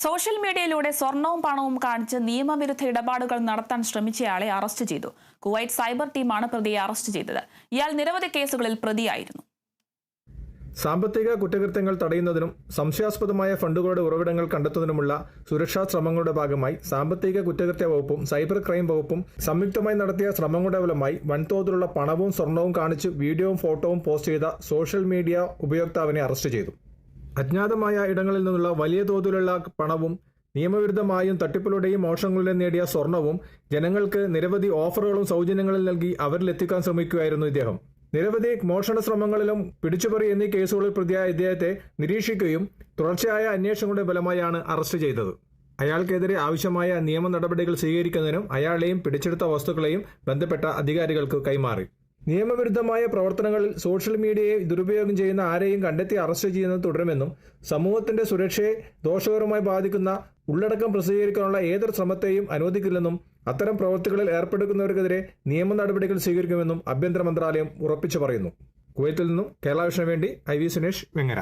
Social മീഡിയയിലൂടെ സ്വർണവും പണവും കാണിച്ച് നിയമവിരുദ്ധ ഇടപാടുകൾ നടത്താൻ ശ്രമിച്ചയാളെ അറസ്റ്റ് ചെയ്തു. കുവൈറ്റ് സൈബർ ടീമാണ് പ്രതിയെ അറസ്റ്റ് ചെയ്തത്. ഇയാൾ നിരവധി കേസുകളിൽ പ്രതിയായിരുന്നു. സാമ്പത്തിക കുറ്റകൃത്യങ്ങൾ തടയുന്നതിനും സംശയാസ്പദമായ ഫണ്ടുകളുടെ ഉറവിടങ്ങൾ കണ്ടെത്തുന്നതിനുമുള്ള സുരക്ഷാ ശ്രമങ്ങളുടെ ഭാഗമായി സാമ്പത്തിക കുറ്റകൃത്യ വകുപ്പും സൈബർ ക്രൈം വകുപ്പും സംയുക്തമായി നടത്തിയ ശ്രമങ്ങളുടെ ഫലമായി വൻതോതിലുള്ള പണവും സ്വർണവും കാണിച്ച് വീഡിയോയും ഫോട്ടോവും പോസ്റ്റ് ചെയ്ത സോഷ്യൽ മീഡിയ ഉപയോക്താവിനെ അറസ്റ്റ് ചെയ്തു. അജ്ഞാതമായ ഇടങ്ങളിൽ നിന്നുള്ള വലിയ തോതിലുള്ള പണവും നിയമവിരുദ്ധമായും തട്ടിപ്പിലൂടെയും മോഷണങ്ങളിലൂടെയും നേടിയ സ്വർണവും ജനങ്ങൾക്ക് നിരവധി ഓഫറുകളും സൗജന്യങ്ങളിൽ നൽകി അവരിലെത്തിക്കാൻ ശ്രമിക്കുകയായിരുന്നു ഇദ്ദേഹം. നിരവധി മോഷണ ശ്രമങ്ങളിലും പിടിച്ചുപറി എന്നീ കേസുകളിൽ പ്രതിയായ ഇദ്ദേഹത്തെ നിരീക്ഷിക്കുകയും തുടർച്ചയായ അന്വേഷണങ്ങളുടെ ഫലമായാണ് അറസ്റ്റ് ചെയ്തത്. അയാൾക്കെതിരെ ആവശ്യമായ നിയമ നടപടികൾ സ്വീകരിക്കുന്നതിനും അയാളെയും പിടിച്ചെടുത്ത വസ്തുക്കളെയും ബന്ധപ്പെട്ട അധികാരികൾക്ക് കൈമാറി. നിയമവിരുദ്ധമായ പ്രവർത്തനങ്ങളിൽ സോഷ്യൽ മീഡിയയെ ദുരുപയോഗം ചെയ്യുന്ന ആരെയും കണ്ടെത്തി അറസ്റ്റ് ചെയ്യുന്നത് തുടരുമെന്നും സമൂഹത്തിന്റെ സുരക്ഷയെ ദോഷകരമായി ബാധിക്കുന്ന ഉള്ളടക്കം പ്രസിദ്ധീകരിക്കാനുള്ള ഏതൊരു ശ്രമത്തെയും അനുവദിക്കില്ലെന്നും അത്തരം പ്രവൃത്തികളിൽ ഏർപ്പെടുന്നവർക്കെതിരെ നിയമ നടപടികൾ സ്വീകരിക്കുമെന്നും ആഭ്യന്തര മന്ത്രാലയം ഉറപ്പിച്ചു പറയുന്നു. കുവൈത്തിൽ നിന്നും കേരള വിഷന് വേണ്ടി IV സുനേഷ്, വെങ്ങര.